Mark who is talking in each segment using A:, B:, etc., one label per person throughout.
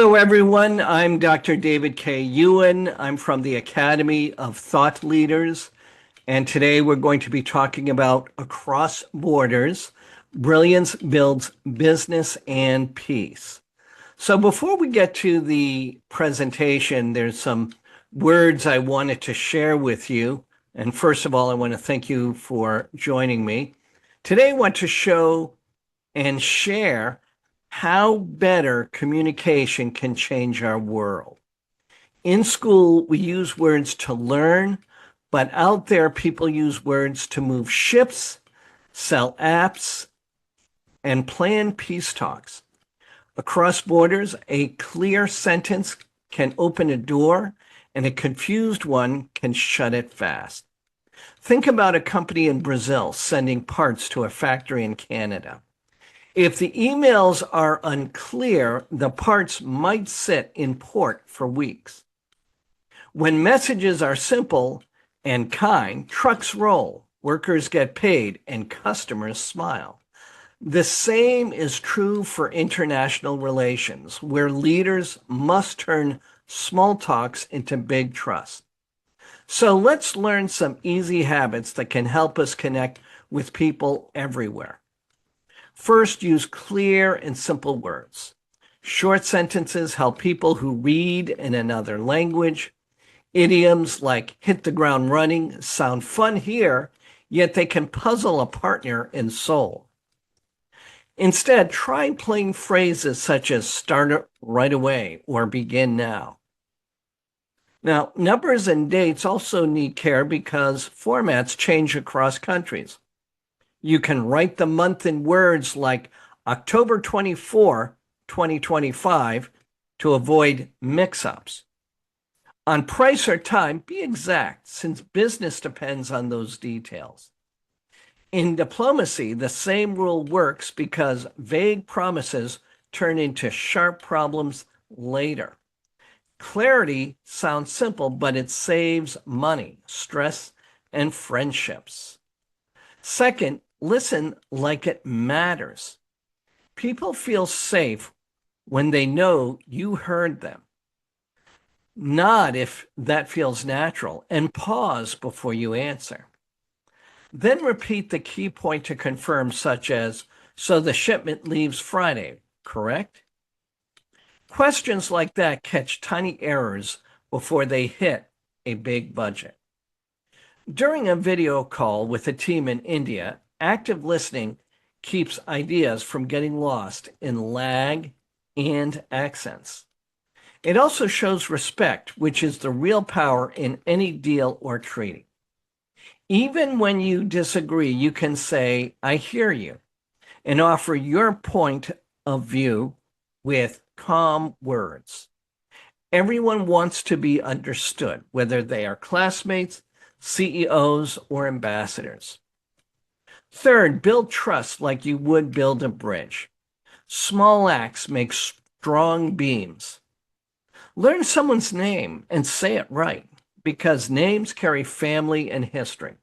A: Hello, everyone. I'm Dr. David K. Ewan. I'm from the Academy of Thought Leaders, and today we're going to be talking about Across Borders, Brilliance Builds Business and Peace. So before we get to the presentation, there's some words I wanted to share with you. And first of all, I want to thank you for joining me. Today, I want to show and share how better communication can change our world. In school, we use words to learn, but out there, people use words to move ships, sell apps, and plan peace talks. Across borders, a clear sentence can open a door, and a confused one can shut it fast. Think about a company in Brazil sending parts to a factory in Canada. If the emails are unclear, the parts might sit in port for weeks. When messages are simple and kind, trucks roll, workers get paid, and customers smile. The same is true for international relations, where leaders must turn small talks into big trust. So let's learn some easy habits that can help us connect with people everywhere. First, use clear and simple words. Short sentences help people who read in another language. Idioms like hit the ground running sound fun here, yet they can puzzle a partner in Seoul. Instead, try plain phrases such as start it right away or begin now. Now, numbers and dates also need care because formats change across countries. You can write the month in words like October 24, 2025 to avoid mix-ups. On price or time, be exact, since business depends on those details. In diplomacy, the same rule works because vague promises turn into sharp problems later. Clarity sounds simple, but it saves money, stress, and friendships. Second, listen like it matters. People feel safe when they know you heard them. Nod if that feels natural, and pause before you answer. Then repeat the key point to confirm, such as, so the shipment leaves Friday, correct? Questions like that catch tiny errors before they hit a big budget. During a video call with a team in India, active listening keeps ideas from getting lost in lag and accents. It also shows respect, which is the real power in any deal or treaty. Even when you disagree, you can say, I hear you, and offer your point of view with calm words. Everyone wants to be understood, whether they are classmates, CEOs, or ambassadors. Third, build trust like you would build a bridge. Small acts make strong beams. Learn someone's name and say it right, because names carry family and history.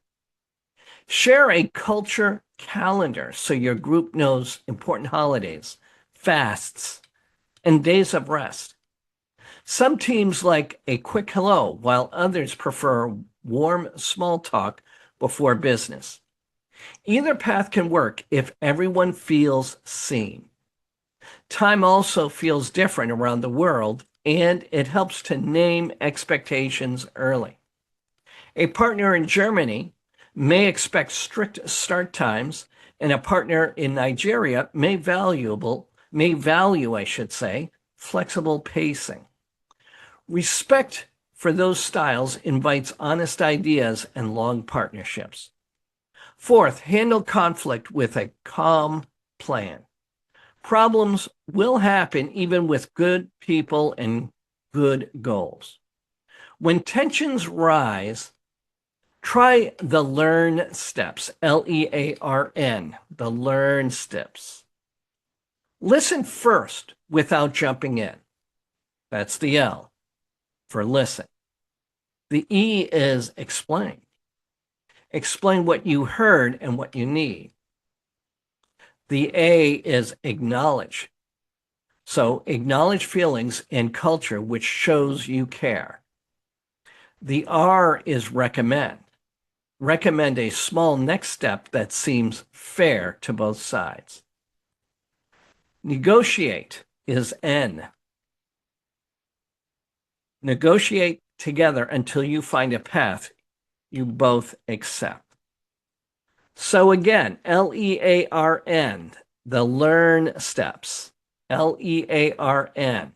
A: Share a culture calendar so your group knows important holidays, fasts, and days of rest. Some teams like a quick hello, while others prefer warm small talk before business. Either path can work if everyone feels seen. Time also feels different around the world, and it helps to name expectations early. A partner in Germany may expect strict start times, and a partner in Nigeria may value, flexible pacing. Respect for those styles invites honest ideas and long partnerships. Fourth, handle conflict with a calm plan. Problems will happen even with good people and good goals. When tensions rise, try the learn steps, Learn, the learn steps. Listen first without jumping in. That's the L for listen. The E is explain. Explain what you heard and what you need. The A is acknowledge. So acknowledge feelings and culture which shows you care. The R is recommend. Recommend a small next step that seems fair to both sides. Negotiate is N. Negotiate together until you find a path you both accept. So again, LEARN, the learn steps. LEARN.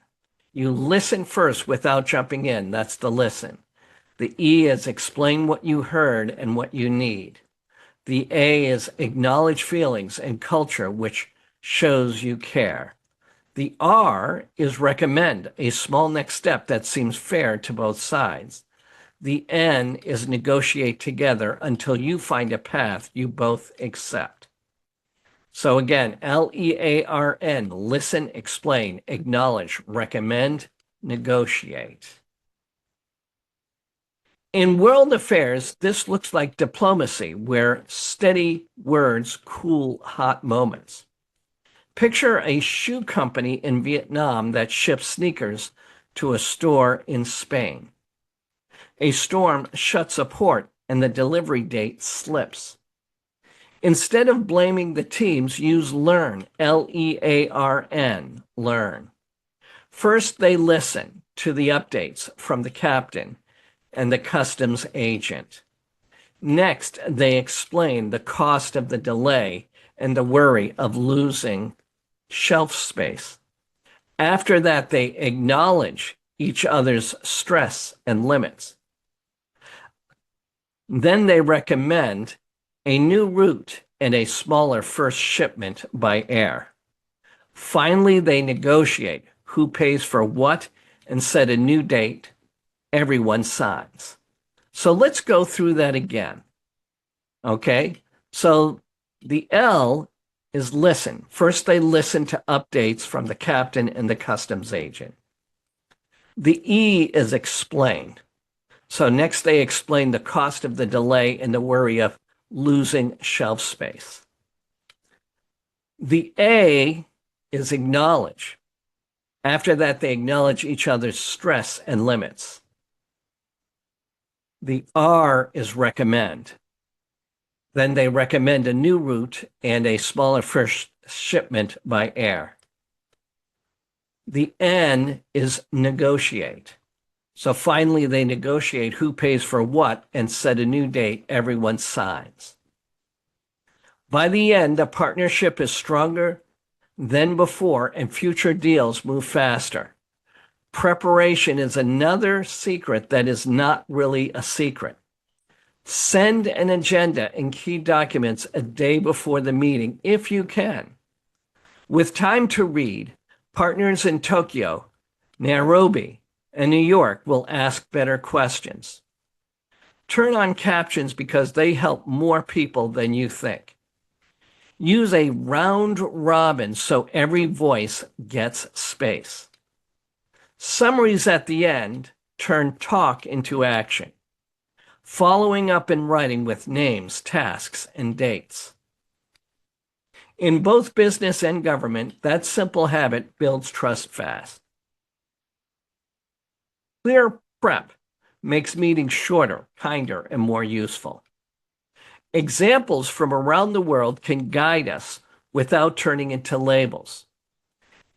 A: You listen first without jumping in. That's the listen. The E is explain what you heard and what you need. The A is acknowledge feelings and culture, which shows you care. The R is recommend, a small next step that seems fair to both sides. The N is negotiate together until you find a path you both accept. So again, LEARN, listen, explain, acknowledge, recommend, negotiate. In world affairs, this looks like diplomacy, where steady words cool hot moments. Picture a shoe company in Vietnam that ships sneakers to a store in Spain. A storm shuts a port and the delivery date slips. Instead of blaming the teams, use learn, LEARN, learn. First, they listen to the updates from the captain and the customs agent. Next, they explain the cost of the delay and the worry of losing shelf space. After that, they acknowledge each other's stress and limits. Then they recommend a new route and a smaller first shipment by air. Finally, they negotiate who pays for what and set a new date. Everyone signs. So let's go through that again. Okay? So the L is listen. First, they listen to updates from the captain and the customs agent. The E is explain. So next, they explain the cost of the delay and the worry of losing shelf space. The A is acknowledge. After that, they acknowledge each other's stress and limits. The R is recommend. Then they recommend a new route and a smaller first shipment by air. The N is negotiate. So finally, they negotiate who pays for what and set a new date. Everyone signs. By the end, the partnership is stronger than before and future deals move faster. Preparation is another secret that is not really a secret. Send an agenda and key documents a day before the meeting if you can. With time to read, partners in Tokyo, Nairobi, and New York will ask better questions. Turn on captions because they help more people than you think. Use a round robin so every voice gets space. Summaries at the end turn talk into action. Following up in writing with names, tasks, and dates. In both business and government, that simple habit builds trust fast. Clear prep makes meetings shorter, kinder, and more useful. Examples from around the world can guide us without turning into labels.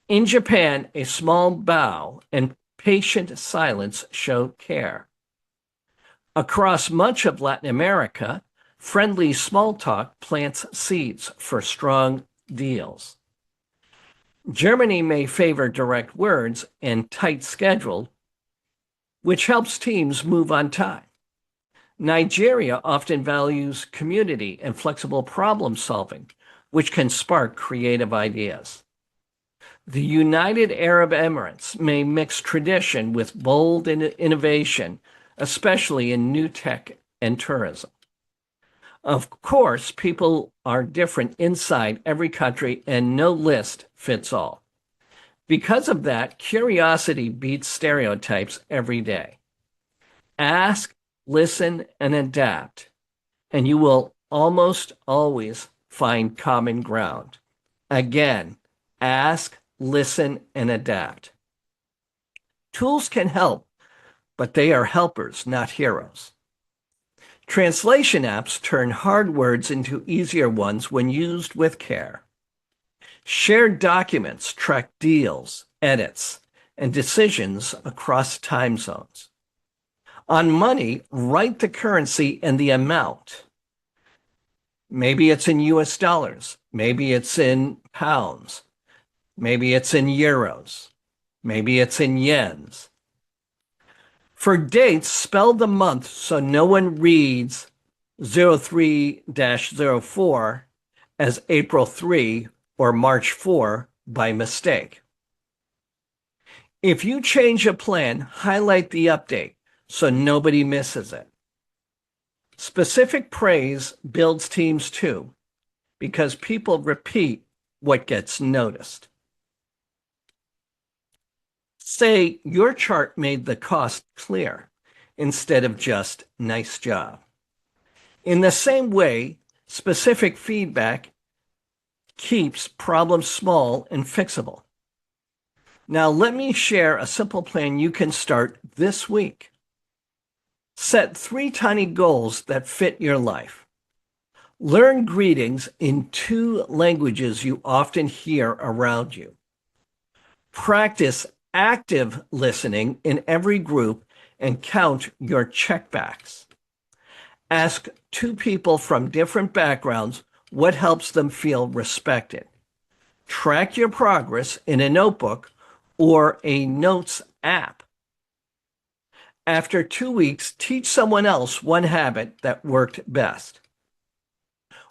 A: In Japan, a small bow and patient silence show care. Across much of Latin America, friendly small talk plants seeds for strong deals. Germany may favor direct words and tight schedule, which helps teams move on time. Nigeria often values community and flexible problem solving, which can spark creative ideas. The United Arab Emirates may mix tradition with bold innovation, especially in new tech and tourism. Of course, people are different inside every country, and no list fits all. Because of that, curiosity beats stereotypes every day. Ask, listen, and adapt, and you will almost always find common ground. Again, ask, listen, and adapt. Tools can help, but they are helpers, not heroes. Translation apps turn hard words into easier ones when used with care. Shared documents track deals, edits, and decisions across time zones. On money, write the currency and the amount. Maybe it's in US dollars. Maybe it's in pounds. Maybe it's in euros. Maybe it's in yens. For dates, spell the month so no one reads 03-04 as April 3 or March 4 by mistake. If you change a plan, highlight the update so nobody misses it. Specific praise builds teams too, because people repeat what gets noticed. Say your chart made the cost clear instead of just nice job. In the same way, specific feedback keeps problems small and fixable. Now, let me share a simple plan you can start this week. Set 3 tiny goals that fit your life. Learn greetings in 2 languages you often hear around you. Practice active listening in every group and count your checkbacks. Ask 2 people from different backgrounds what helps them feel respected. Track your progress in a notebook or a notes app. After 2 weeks, teach someone else one habit that worked best.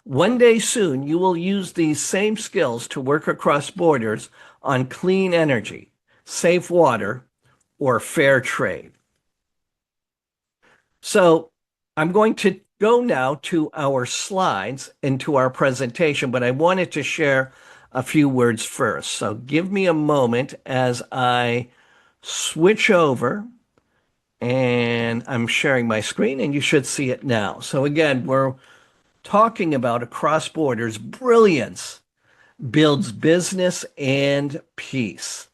A: One day soon, you will use these same skills to work across borders on clean energy, safe water, or fair trade. So I'm going to go now to our slides and to our presentation, but I wanted to share a few words first. So give me a moment as I switch over, and I'm sharing my screen and you should see it now. So again, we're talking about across borders, brilliance builds business and peace.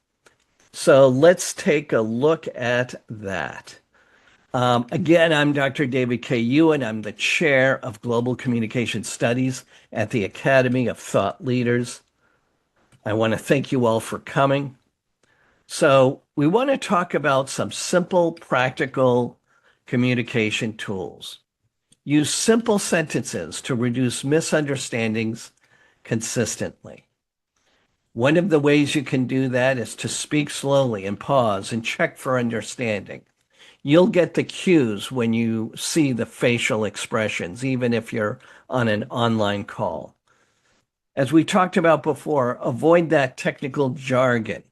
A: So let's take a look at that. Again, I'm Dr. David K. Ewan. I'm the chair of Global Communication Studies at the Academy of Thought Leaders. I want to thank you all for coming. So we want to talk about some simple, practical communication tools. Use simple sentences to reduce misunderstandings consistently. One of the ways you can do that is to speak slowly and pause and check for understanding. You'll get the cues when you see the facial expressions, even if you're on an online call. As we talked about before, avoid that technical jargon.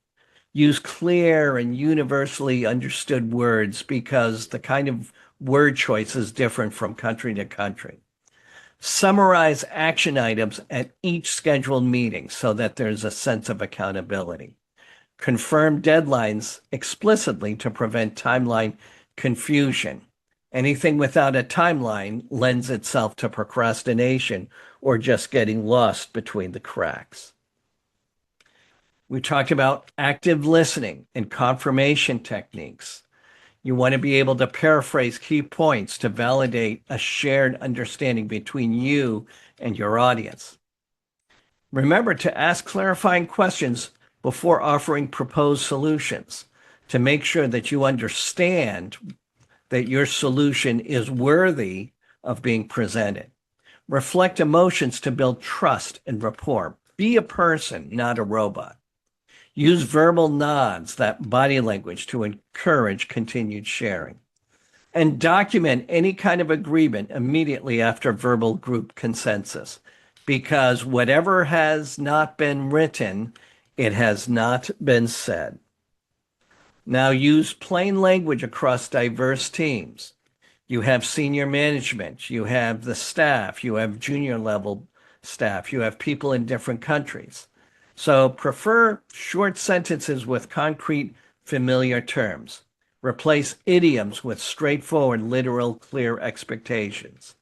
A: Use clear and universally understood words because the kind of word choice is different from country to country. Summarize action items at each scheduled meeting so that there's a sense of accountability. Confirm deadlines explicitly to prevent timeline confusion. Anything without a timeline lends itself to procrastination or just getting lost between the cracks. We talked about active listening and confirmation techniques. You want to be able to paraphrase key points to validate a shared understanding between you and your audience. Remember to ask clarifying questions before offering proposed solutions to make sure that you understand that your solution is worthy of being presented. Reflect emotions to build trust and rapport. Be a person, not a robot. Use verbal nods, that body language, to encourage continued sharing. And document any kind of agreement immediately after verbal group consensus, because whatever has not been written, it has not been said. Now use plain language across diverse teams. You have senior management, you have the staff, you have junior level staff, you have people in different countries. So prefer short sentences with concrete, familiar terms. Replace idioms with straightforward, literal, clear expectations.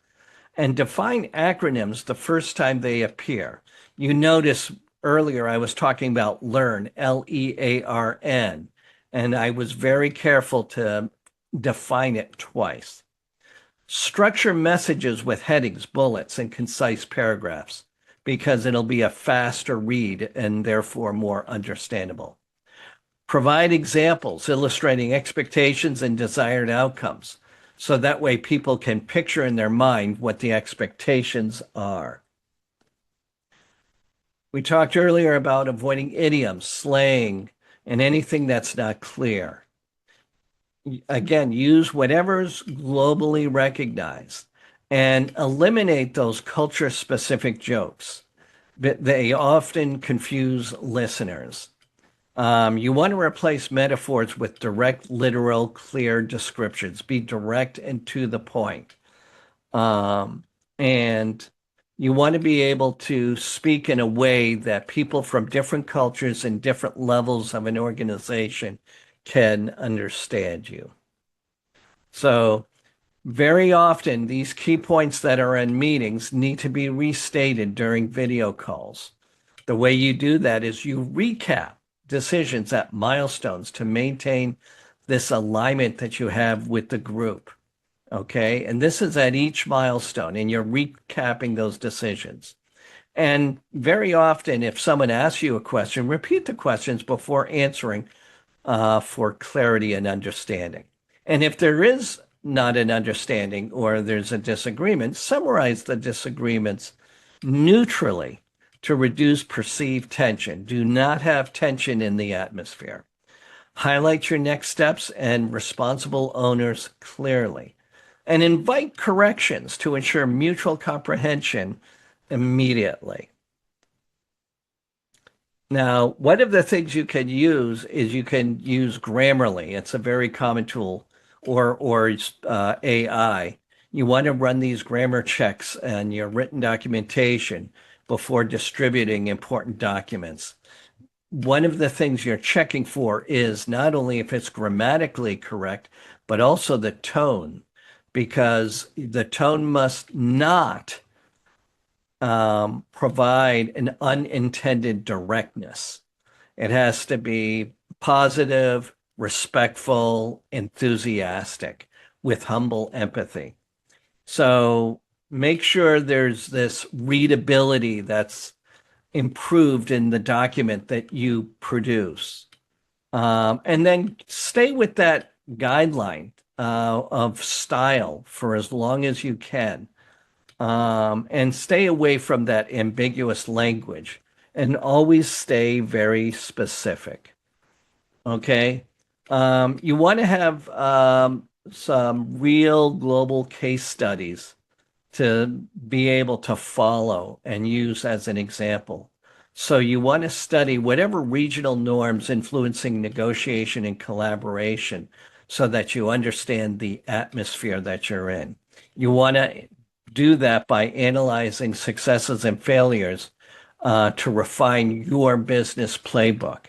A: And define acronyms the first time they appear. You notice earlier, I was talking about learn, Learn, and I was very careful to define it twice. Structure messages with headings, bullets, and concise paragraphs because it'll be a faster read and therefore more understandable. Provide examples illustrating expectations and desired outcomes so that way people can picture in their mind what the expectations are. We talked earlier about avoiding idioms, slang, and anything that's not clear. Again, use whatever's globally recognized and eliminate those culture-specific jokes. They often confuse listeners. You want to replace metaphors with direct, literal, clear descriptions. Be direct and to the point. And you want to be able to speak in a way that people from different cultures and different levels of an organization can understand you. So very often, these key points that are in meetings need to be restated during video calls. The way you do that is you recap decisions at milestones to maintain this alignment that you have with the group. Okay. And this is at each milestone, and you're recapping those decisions. And very often, if someone asks you a question, repeat the questions before answering for clarity and understanding. And if there is not an understanding or there's a disagreement, summarize the disagreements neutrally to reduce perceived tension. Do not have tension in the atmosphere. Highlight your next steps and responsible owners clearly. And invite corrections to ensure mutual comprehension immediately. Now, one of the things you can use is you can use Grammarly. It's a very common tool, or AI. You want to run these grammar checks on your written documentation before distributing important documents. One of the things you're checking for is not only if it's grammatically correct, but also the tone, because the tone must not provide an unintended directness. It has to be positive, respectful, enthusiastic, with humble empathy. So make sure there's this readability that's improved in the document that you produce. And then stay with that guideline of style for as long as you can. And stay away from that ambiguous language and always stay very specific. Okay. You want to have some real global case studies to be able to follow and use as an example. So you want to study whatever regional norms influencing negotiation and collaboration so that you understand the atmosphere that you're in. You want to do that by analyzing successes and failures to refine your business playbook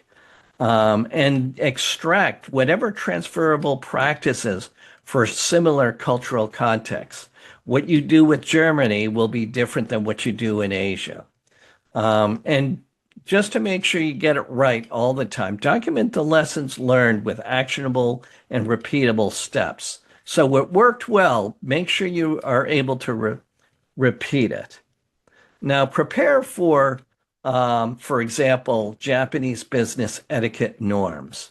A: and extract whatever transferable practices for similar cultural contexts. What you do with Germany will be different than what you do in Asia. And just to make sure you get it right all the time, document the lessons learned with actionable and repeatable steps. So what worked well, make sure you are able to repeat it. Now prepare for example, Japanese business etiquette norms.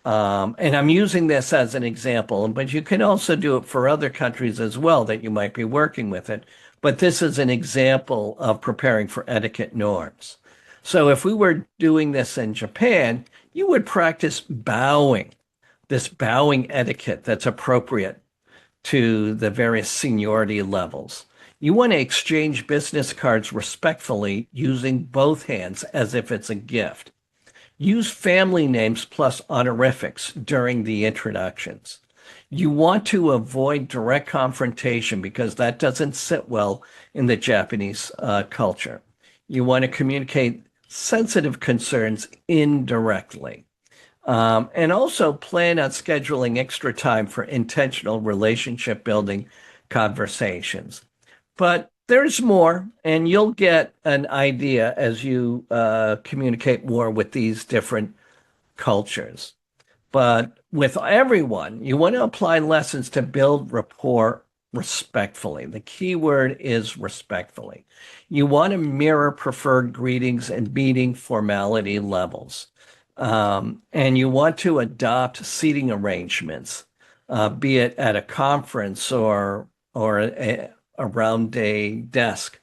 A: And I'm using this as an example, but you can also do it for other countries as well that you might be working with it. But this is an example of preparing for etiquette norms. So if we were doing this in Japan, you would practice bowing, this bowing etiquette that's appropriate to the various seniority levels. You want to exchange business cards respectfully using both hands as if it's a gift. Use family names plus honorifics during the introductions. You want to avoid direct confrontation because that doesn't sit well in the Japanese culture. You want to communicate sensitive concerns indirectly. And also plan on scheduling extra time for intentional relationship building conversations. But There's more, and you'll get an idea as you communicate more with these different cultures. But with everyone, you want to apply lessons to build rapport respectfully. The key word is respectfully. You want to mirror preferred greetings and meeting formality levels. And you want to adopt seating arrangements, be it at a conference or a round a desk.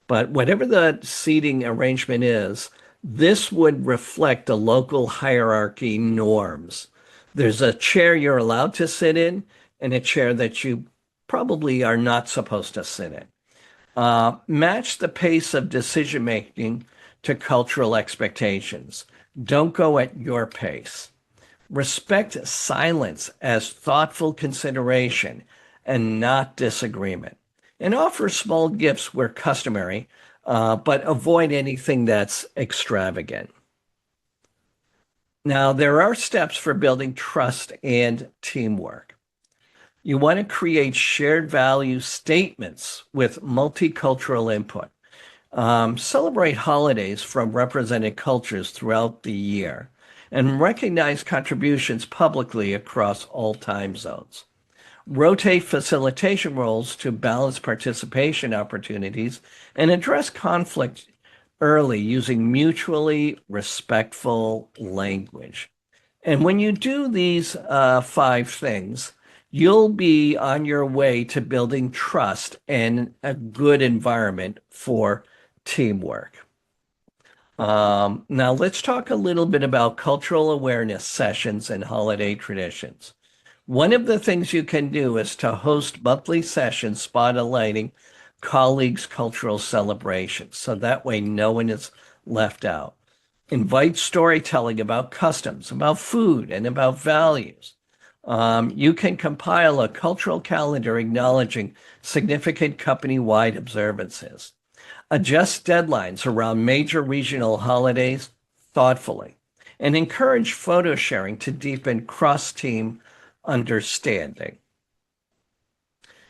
A: But whatever the seating arrangement is, this would reflect the local hierarchy norms. There's a chair you're allowed to sit in and a chair that you probably are not supposed to sit in. Match the pace of decision making to cultural expectations. Don't go at your pace. Respect silence as thoughtful consideration and not disagreement. And offer small gifts where customary, but avoid anything that's extravagant. Now, there are steps for building trust and teamwork. You want to create shared value statements with multicultural input. Celebrate holidays from represented cultures throughout the year and recognize contributions publicly across all time zones. Rotate facilitation roles to balance participation opportunities and address conflict early using mutually respectful language. And when you do these five things, you'll be on your way to building trust and a good environment for teamwork. Now, let's talk a little bit about cultural awareness sessions and holiday traditions. One of the things you can do is to host monthly sessions spotlighting colleagues' cultural celebrations. So that way no one is left out. Invite storytelling about customs, about food, and about values. You can compile a cultural calendar acknowledging significant company-wide observances. Adjust deadlines around major regional holidays thoughtfully, and encourage photo sharing to deepen cross-team understanding.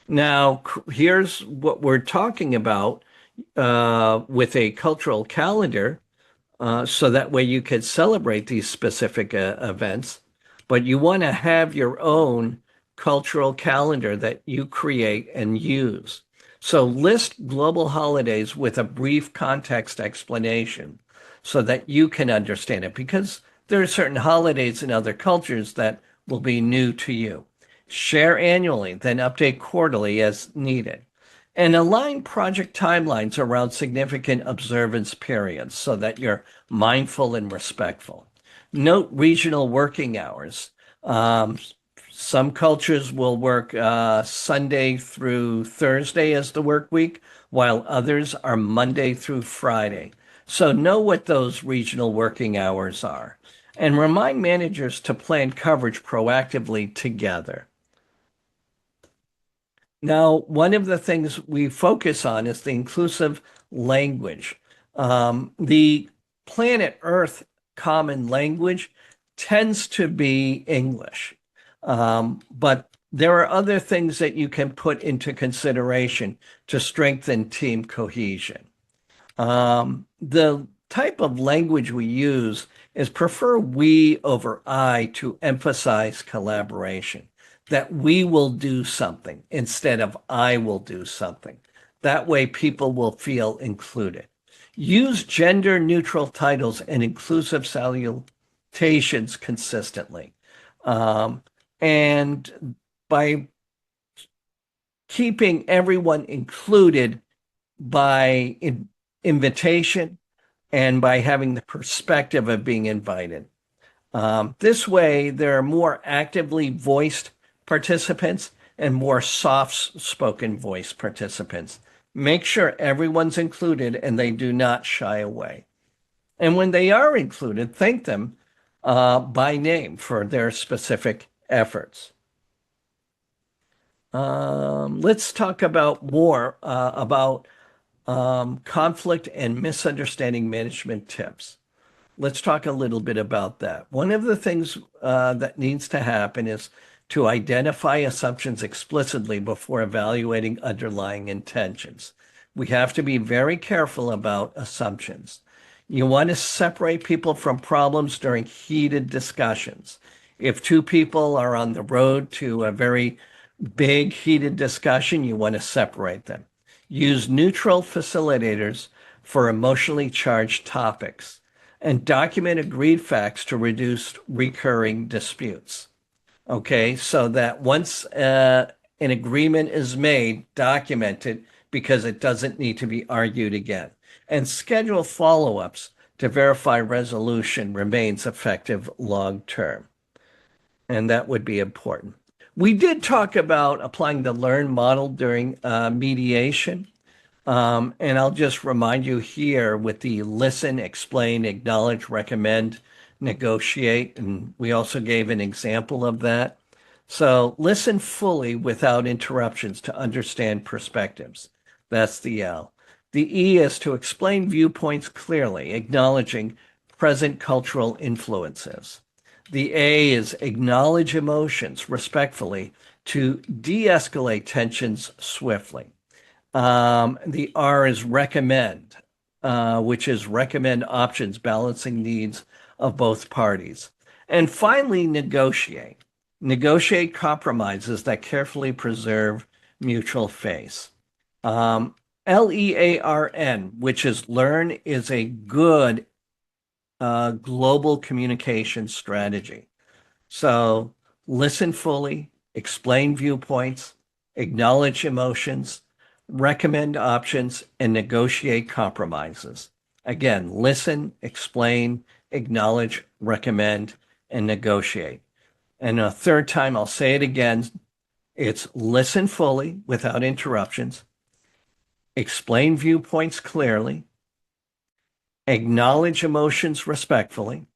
A: Now, here's what we're talking about with a cultural calendar, so that way you could celebrate these specific events, but you want to have your own cultural calendar that you create and use. So list global holidays with a brief context explanation so that you can understand it, because there are certain holidays in other cultures that will be new to you. Share annually, then update quarterly as needed. And align project timelines around significant observance periods so that you're mindful and respectful. Note regional working hours. Some cultures will work Sunday through Thursday as the work week, while others are Monday through Friday. So know what those regional working hours are and remind managers to plan coverage proactively together. Now, one of the things we focus on is the inclusive language. The planet Earth common language tends to be English, but there are other things that you can put into consideration to strengthen team cohesion. The type of language we use is prefer we over I to emphasize collaboration, that we will do something instead of I will do something. That way people will feel included. Use gender neutral titles and inclusive salutations consistently. And by keeping everyone included by invitation and by having the perspective of being invited. This way, there are more actively voiced participants and more soft-spoken voice participants. Make sure everyone's included and they do not shy away. And when they are included, thank them by name for their specific efforts. Let's talk about more about conflict and misunderstanding management tips. Let's talk a little bit about that. One of the things that needs to happen is to identify assumptions explicitly before evaluating underlying intentions. We have to be very careful about assumptions. You want to separate people from problems during heated discussions. If two people are on the road to a very big heated discussion, you want to separate them. Use neutral facilitators for emotionally charged topics and document agreed facts to reduce recurring disputes. Okay, so that once an agreement is made, document it because it doesn't need to be argued again. And schedule follow-ups to verify resolution remains effective long term. And that would be important. We did talk about applying the LEARN model during mediation. And I'll just remind you here with the listen, explain, acknowledge, recommend, negotiate. And we also gave an example of that. So listen fully without interruptions to understand perspectives. That's the L. The E is to explain viewpoints clearly, acknowledging present cultural influences. The A is acknowledge emotions respectfully to de-escalate tensions swiftly. The R is recommend, which is recommend options balancing needs of both parties. And finally, negotiate. Negotiate compromises that carefully preserve mutual face. LEARN, which is learn, is a good global communication strategy. So listen fully, explain viewpoints, acknowledge emotions, recommend options, and negotiate compromises. Again, listen, explain, acknowledge, recommend, and negotiate. And a third time, I'll say it again. It's listen fully without interruptions, explain viewpoints clearly, acknowledge emotions respectfully,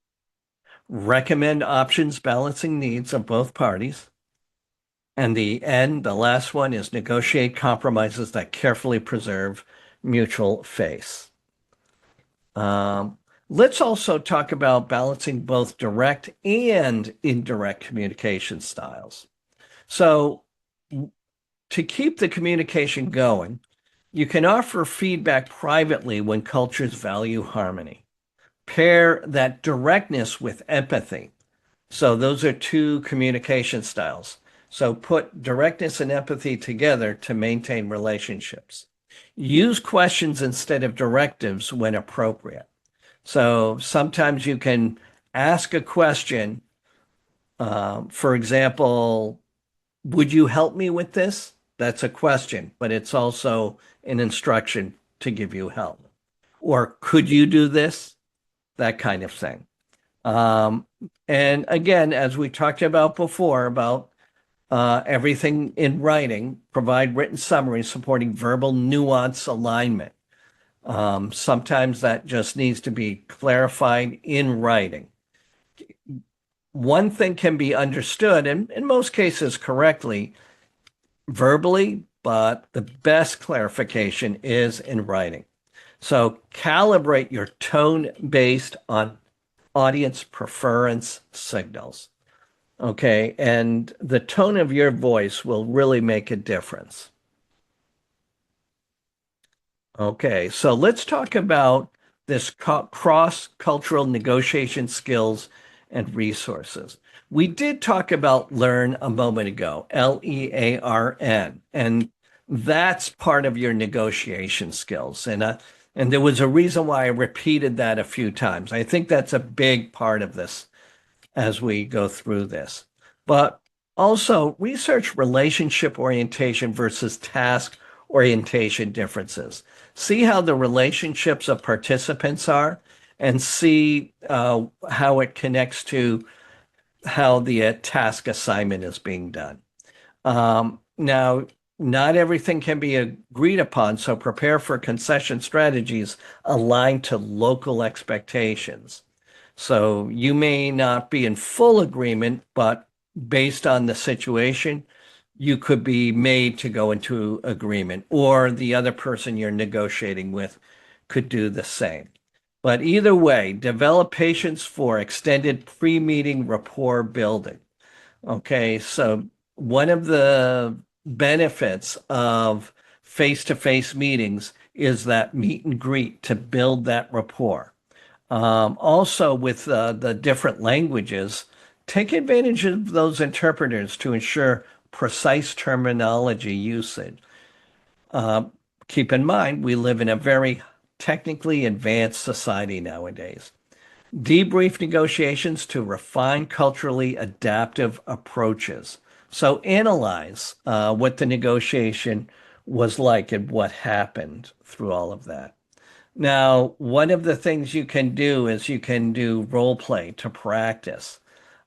A: recommend options balancing needs of both parties. And the N, the last one, is negotiate compromises that carefully preserve mutual face. Let's also talk about balancing both direct and indirect communication styles. So to keep the communication going, you can offer feedback privately when cultures value harmony. Pair that directness with empathy. So those are two communication styles. So put directness and empathy together to maintain relationships. Use questions instead of directives when appropriate. So sometimes you can ask a question. For example, would you help me with this? That's a question, but it's also an instruction to give you help. Or could you do this? That kind of thing. And again, as we talked about before, about everything in writing, provide written summaries supporting verbal nuance alignment. Sometimes that just needs to be clarified in writing. One thing can be understood, and in most cases correctly, verbally, but the best clarification is in writing. So calibrate your tone based on audience preference signals. Okay, and the tone of your voice will really make a difference. Okay, so let's talk about this cross-cultural negotiation skills and resources. We did talk about learn a moment ago, LEARN, and that's part of your negotiation skills. And there was a reason why I repeated that a few times. I think that's a big part of this as we go through this. But also research relationship orientation versus task orientation differences. See how the relationships of participants are and see how it connects to how the task assignment is being done. Now, not everything can be agreed upon, so prepare for concession strategies aligned to local expectations. So you may not be in full agreement, but based on the situation, you could be made to go into agreement, or the other person you're negotiating with could do the same. But either way, develop patience for extended pre-meeting rapport building. Okay, so one of the benefits of face-to-face meetings is that meet and greet to build that rapport. Also, with the different languages, take advantage of those interpreters to ensure precise terminology usage. Uh, Keep in mind, we live in a very technically advanced society nowadays. Debrief negotiations to refine culturally adaptive approaches. So analyze what the negotiation was like and what happened through all of that. Now, one of the things you can do is you can do role play to practice.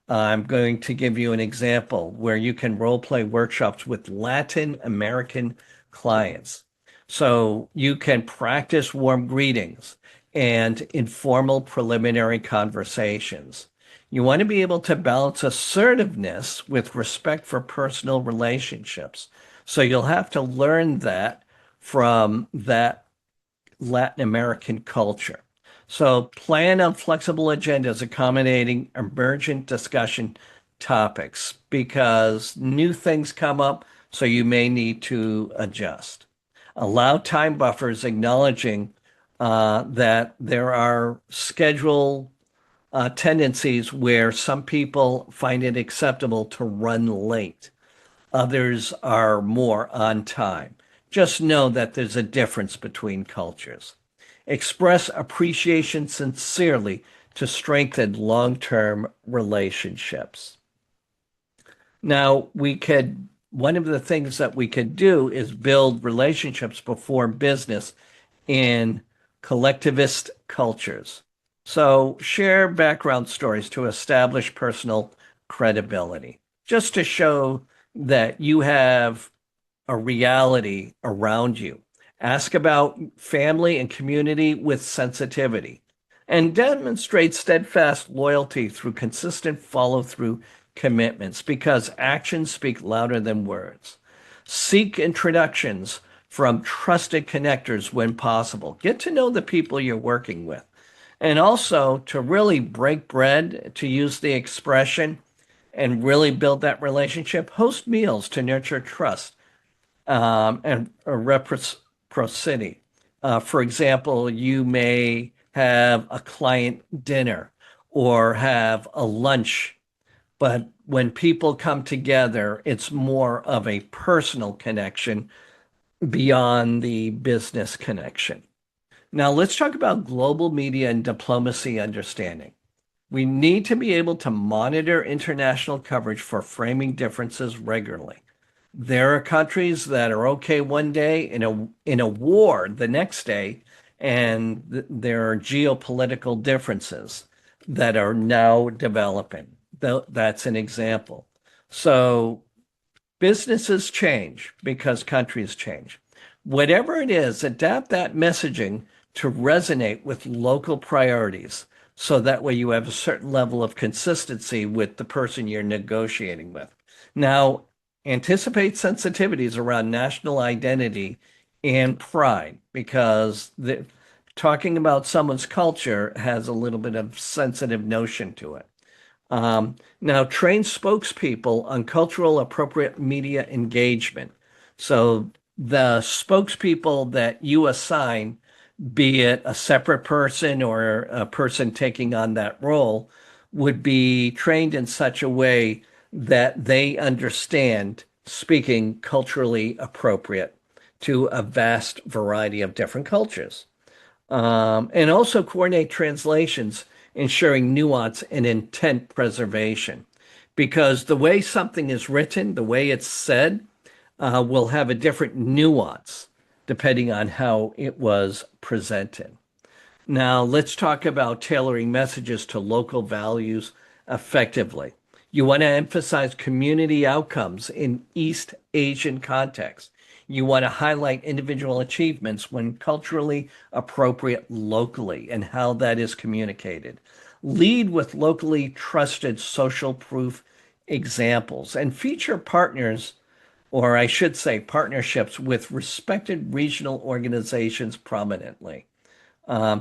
A: I'm going to give you an example where you can role play workshops with Latin American clients. So you can practice warm greetings and informal preliminary conversations. You want to be able to balance assertiveness with respect for personal relationships. So you'll have to learn that from that Latin American culture. So plan on flexible agendas accommodating emergent discussion topics because new things come up, so you may need to adjust. Allow time buffers, acknowledging that there are schedule tendencies where some people find it acceptable to run late. Others are more on time. Just know that there's a difference between cultures. Express appreciation sincerely to strengthen long-term relationships. Now, one of the things that we could do is build relationships before business in collectivist cultures. So share background stories to establish personal credibility, just to show that you have a reality around you. Ask about family and community with sensitivity and demonstrate steadfast loyalty through consistent follow through commitments because actions speak louder than words. Seek introductions from trusted connectors when possible. Get to know the people you're working with. And also to really break bread, to use the expression, and really build that relationship, host meals to nurture trust and reciprocity. For example, you may have a client dinner or have a lunch, but when people come together, it's more of a personal connection beyond the business connection. Now, let's talk about global media and diplomacy understanding. We need to be able to monitor international coverage for framing differences regularly. There are countries that are okay one day in a war the next day, and there are geopolitical differences that are now developing. That's an example. So businesses change because countries change. Whatever it is, adapt that messaging to resonate with local priorities. So that way you have a certain level of consistency with the person you're negotiating with. Now, anticipate sensitivities around national identity and pride because talking about someone's culture has a little bit of sensitive notion to it. Now, train spokespeople on cultural appropriate media engagement. So the spokespeople that you assign, be it a separate person or a person taking on that role, would be trained in such a way that they understand speaking culturally appropriate to a vast variety of different cultures. And also coordinate translations, ensuring nuance and intent preservation. Because the way something is written, the way it's said, will have a different nuance depending on how it was presented. Now, let's talk about tailoring messages to local values effectively. You want to emphasize community outcomes in East Asian context. You want to highlight individual achievements when culturally appropriate locally and how that is communicated. Lead with locally trusted social proof examples and feature partners, or I should say partnerships with respected regional organizations prominently.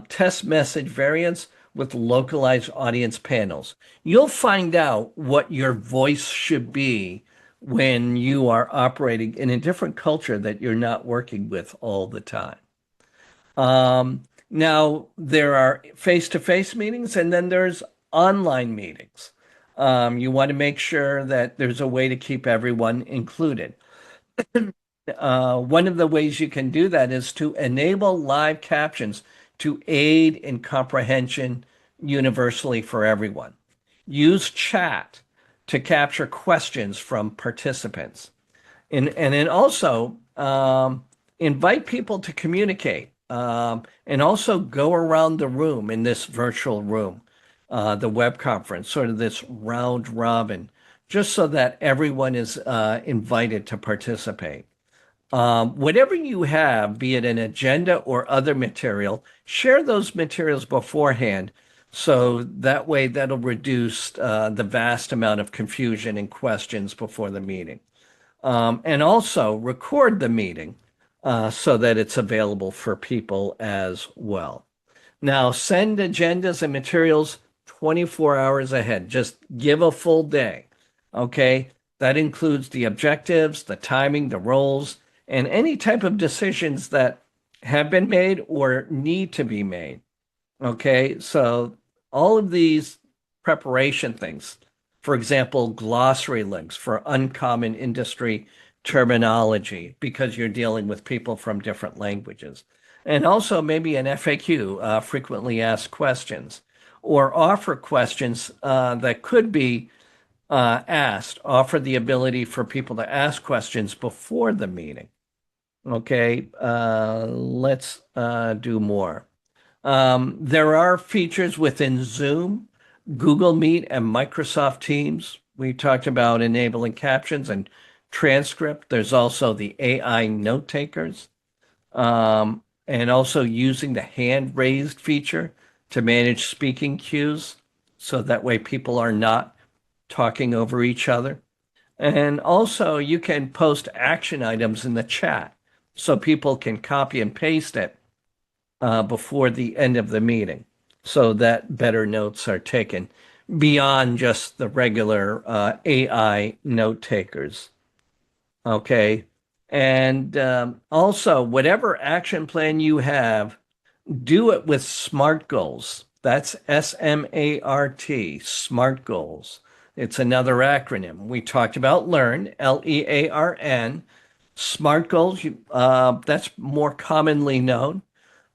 A: Test message variants with localized audience panels. You'll find out what your voice should be when you are operating in a different culture that you're not working with all the time. Now, there are face-to-face meetings and then there's online meetings. You want to make sure that there's a way to keep everyone included. One of the ways you can do that is to enable live captions to aid in comprehension universally for everyone. Use chat to capture questions from participants. And then also invite people to communicate and also go around the room in this virtual room, the web conference, sort of this round robin, just so that everyone is invited to participate. Whatever you have, be it an agenda or other material, share those materials beforehand. So that way, that'll reduce the vast amount of confusion and questions before the meeting. And also record the meeting so that it's available for people as well. Now, send agendas and materials 24 hours ahead. Just give a full day. Okay. That includes the objectives, the timing, the roles, and any type of decisions that have been made or need to be made. Okay. So, all of these preparation things, for example, glossary links for uncommon industry terminology, because you're dealing with people from different languages. And also maybe an FAQ, frequently asked questions, or offer questions that could be asked, offer the ability for people to ask questions before the meeting. Okay, let's do more. There are features within Zoom, Google Meet, and Microsoft Teams. We talked about enabling captions and transcript. There's also the AI note takers, and also using the hand raised feature to manage speaking cues. So that way people are not talking over each other. And also, you can post action items in the chat so people can copy and paste it before the end of the meeting so that better notes are taken beyond just the regular AI note takers. Okay. And also, whatever action plan you have, do it with SMART goals. That's SMART, SMART goals. It's another acronym. We talked about LEARN, LEARN. SMART goals, that's more commonly known.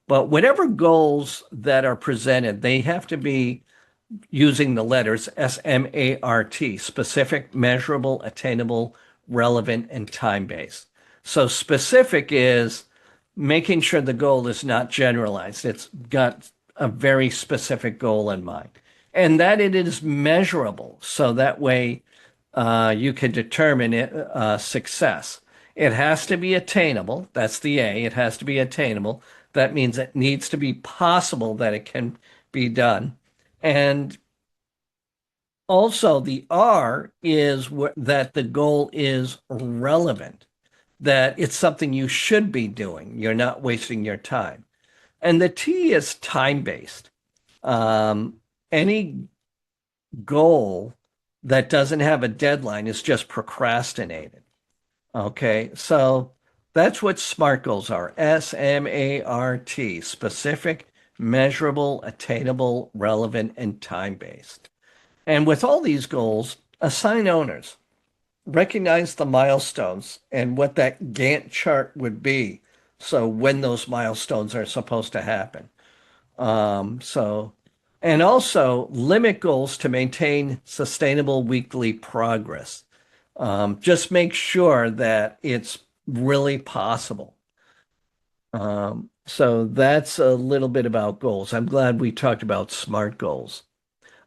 A: But whatever goals that are presented, they have to be using the letters SMART, specific, measurable, attainable, relevant, and time-based. So specific is making sure the goal is not generalized. It's got a very specific goal in mind. And that it is measurable. So that way you can determine success. It has to be attainable. That's the A. It has to be attainable. That means it needs to be possible that it can be done. And also, the R is that the goal is relevant, that it's something you should be doing. You're not wasting your time. And the T is time-based. Any goal that doesn't have a deadline is just procrastinated. Okay, so that's what SMART goals are. SMART, specific, measurable, attainable, relevant, and time-based. And with all these goals, assign owners, recognize the milestones and what that Gantt chart would be. So when those milestones are supposed to happen. So, and also limit goals to maintain sustainable weekly progress. Just make sure that it's really possible. So that's a little bit about goals. I'm glad we talked about SMART goals.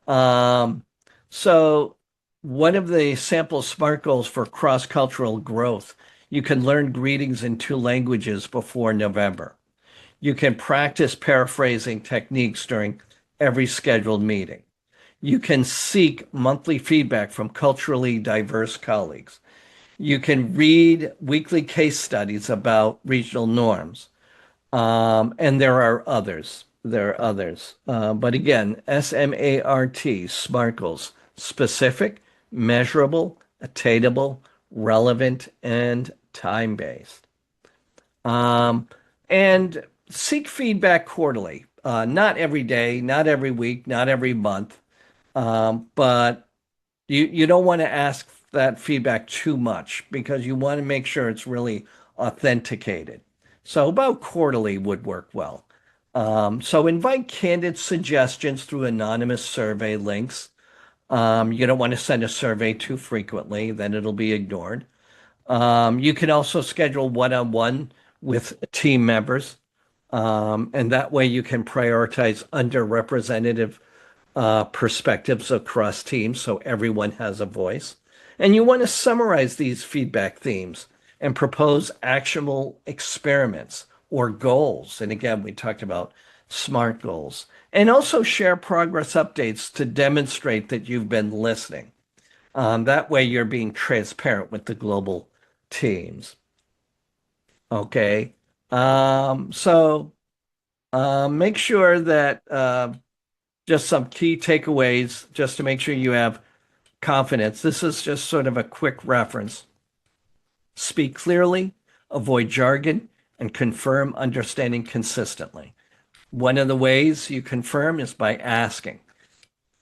A: So one of the sample SMART goals for cross-cultural growth, you can learn greetings in two languages before November. You can practice paraphrasing techniques during every scheduled meeting. You can seek monthly feedback from culturally diverse colleagues. You can read weekly case studies about regional norms. And there are others. There are others. But again, SMART, SMART goals, specific, measurable, attainable, relevant, and time-based. And seek feedback quarterly, not every day, not every week, not every month, but you don't want to ask that feedback too much because you want to make sure it's really authenticated. So about quarterly would work well. So invite candid suggestions through anonymous survey links. You don't want to send a survey too frequently, then it'll be ignored. You can also schedule one-on-one with team members, and that way you can prioritize underrepresented perspectives across teams so everyone has a voice. And you want to summarize these feedback themes and propose actionable experiments or goals. And again, we talked about SMART goals. And also share progress updates to demonstrate that you've been listening. That way you're being transparent with the global teams. Okay. Make sure that just some key takeaways just to make sure you have confidence. This is just sort of a quick reference. Speak clearly, avoid jargon, and confirm understanding consistently. One of the ways you confirm is by asking,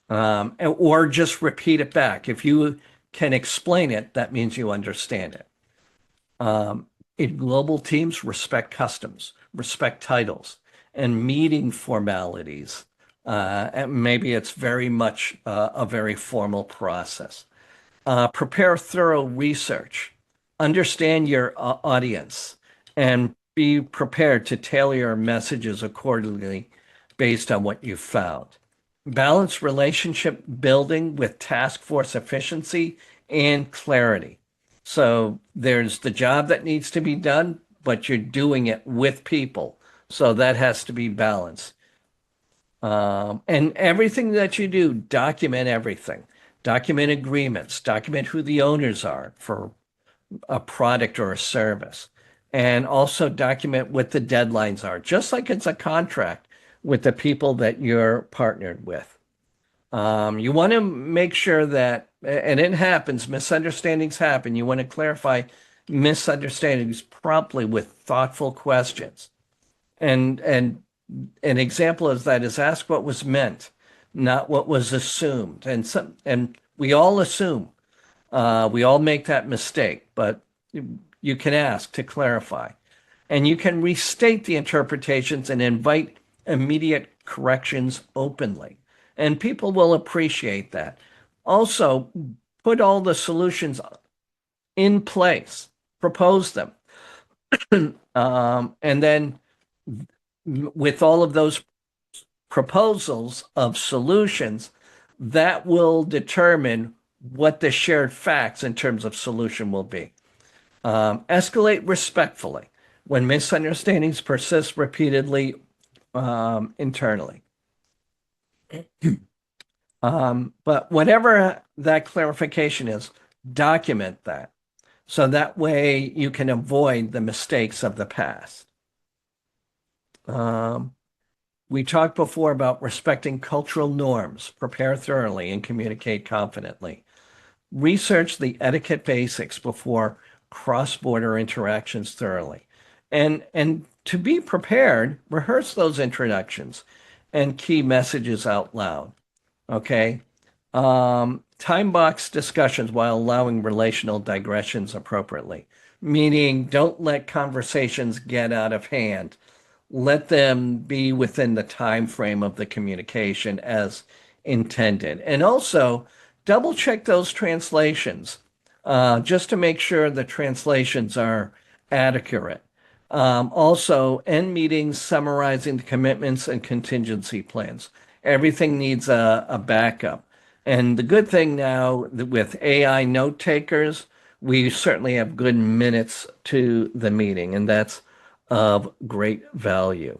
A: or just repeat it back. If you can explain it, that means you understand it. In global teams, respect customs, respect titles, and meeting formalities. And maybe it's very much a very formal process. Prepare thorough research, understand your audience, and be prepared to tailor your messages accordingly based on what you found. Balance relationship building with task force efficiency and clarity. So there's the job that needs to be done, but you're doing it with people. So that has to be balanced. And everything that you do, document everything. Document agreements, document who the owners are for a product or a service, and also document what the deadlines are, just like it's a contract with the people that you're partnered with. You want to make sure that, and it happens, misunderstandings happen. You want to clarify misunderstandings promptly with thoughtful questions. And an example of that is ask what was meant, not what was assumed. And we all assume, we all make that mistake, but you can ask to clarify. And you can restate the interpretations and invite immediate corrections openly. And people will appreciate that. Also, put all the solutions in place, propose them. And then with all of those proposals of solutions, that will determine what the shared facts in terms of solution will be. Escalate respectfully when misunderstandings persist repeatedly internally. But whatever that clarification is, document that. So that way you can avoid the mistakes of the past. We talked before about respecting cultural norms, prepare thoroughly, and communicate confidently. Research the etiquette basics before cross-border interactions thoroughly. And to be prepared, rehearse those introductions and key messages out loud. Okay. Time box discussions while allowing relational digressions appropriately, meaning don't let conversations get out of hand. Let them be within the time frame of the communication as intended. And also double check those translations just to make sure the translations are accurate. Also, end meetings summarizing the commitments and contingency plans. Everything needs a backup. And the good thing now with AI note takers, we certainly have good minutes to the meeting, and that's of great value.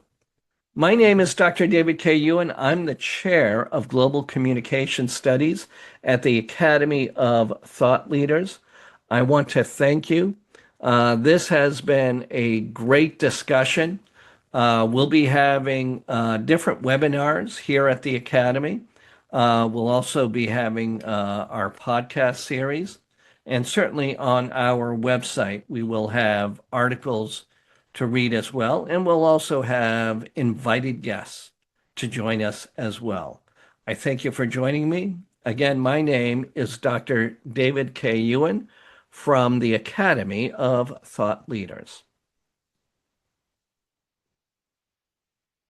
A: My name is Dr. David K. Ewan. I'm the chair of Global Communication Studies at the Academy of Thought Leaders. I want to thank you. This has been a great discussion. We'll be having different webinars here at the Academy. We'll also be having our podcast series. And certainly on our website, we will have articles to read as well. And we'll also have invited guests to join us as well. I thank you for joining me. Again, my name is Dr. David K. Ewan from the Academy of Thought Leaders.